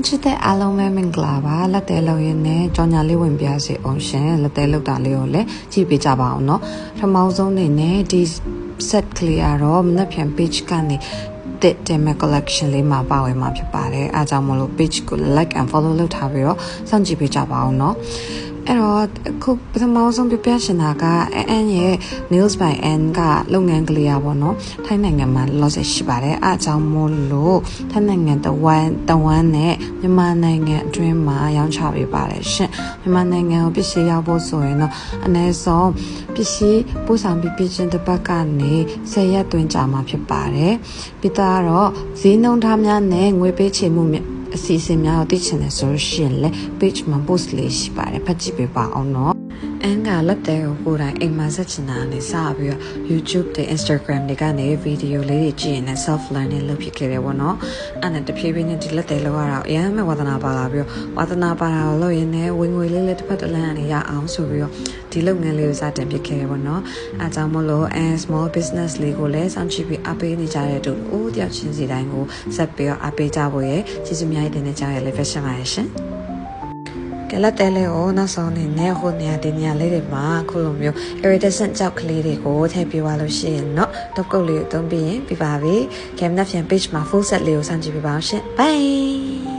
ချစ်တဲ့အားလုံးပဲမင်္ဂလာပါလက်တဲလုံးရင်းနဲ့ကြောင်ညာလေးဝင်ပြစေအောင်ရှင်လက်တဲလောက်တာလေးကိုလည်းကြည့်ပေးကြပါအောင်เนาะပထမဆုံးနေနဲ့ဒီ set clear တော့မနေ့ပြန် page ကနေတဲ့ demo collection လေးမှာပါဝင်မှာဖြစ်ပါတယ်အားကြောင့်မလို့ page ကို like and follow လုပ်ထားပြီးတော့စောင့်ကြည့်ပေးကြပါအောင်เนาะအဲ့တော့အခုပထမဆုံးပြပြရှင်တာကအန်ရဲ့ Nails by Ann ကလုပ်ငန်းကလေးอ่ะပေါ့နော်ထိုင်းနိုင်ငံမှာ loss ရှိပါတယ်အားကြောင့်မို့လို့ထိုင်းနိုင်ငံတဝမ်းနဲ့မြန်မာနိုင်ငံအတွင်းမှာရောင်းချပေးပါတယ်ရှင်မြန်မာနိုင်ငံကိုပစ္စည်းရောက်ဖို့ဆိုရင်တော့အနည်းဆုံးပစ္စည်းပို့ဆောင်ပြီးပြချင်းတစ်ပတ်ကနေ10ရက်တွင်းကြာမှာဖြစ်ပါတယ်ပြီးတော့ဈေးနှုန်းထားများနဲ့ငွေပေးချေမှုအစီအစဉ်များကိုသိချင်တယ်ဆိုရှင်လေ page မှာ post လေးရှိပါတယ်ဖတ်ကြည့်ပေးပါအောင်နော်အန်ကလက်တဲကိုကိုယ်တိုင်အိမ်မှာဆက်ချင်တာနဲ့စပြီးတော့ YouTube တွေ Instagram တွေကနေဗီဒီယိုလေးတွေကြည့်ရင် self learning လုပ်ဖြစ်ခဲ့တယ်ပေါ့နော်အဲ့နဲ့တဖြည်းဖြည်းနဲ့ဒီလက်တဲလောက်ရတော့အရင်မှဝါသနာပါလာပြီးတော့ဝါသနာပါတာကိုလုပ်ရင်းနဲ့ဝင်ငွေလေးတစ်ဖက်တစ်လမ်းကနေရအောင်ဆိုပြီးတော့ဒီလုပ်ငန်းလေးကိုစတင်ဖြစ်ခဲ့တယ်ပေါ့နော်အားကြောင့်မလို့ small business လေးကိုလည်းစောင့်ကြည့်ပြီးအပေးနေကြတဲ့တူတယောက်ချင်းစီတိုင်းကိုဆက်ပြီးတော့အပေးကြဖို့ရဲ့ကျေးဇူးများတင်နေကြရလေ fashion ပါရှင်ကလတဲလေးကိုနောက်ဆုံးနေနဲ့ဟိုနေရာဒီနေရာလေးတွေမှာခုလိုမျိုး iridescent ကြောက်ကလေးတွေကိုထည့်ပေးသွားလို့ရှိရင်เนาะတော့ကုတ်လေးကိုသုံးပြီးရင်ပြပါပြီ camera ပြန် page မှာ full set လေးကိုစမ်းကြည့်ပြပါအောင်ရှင် bye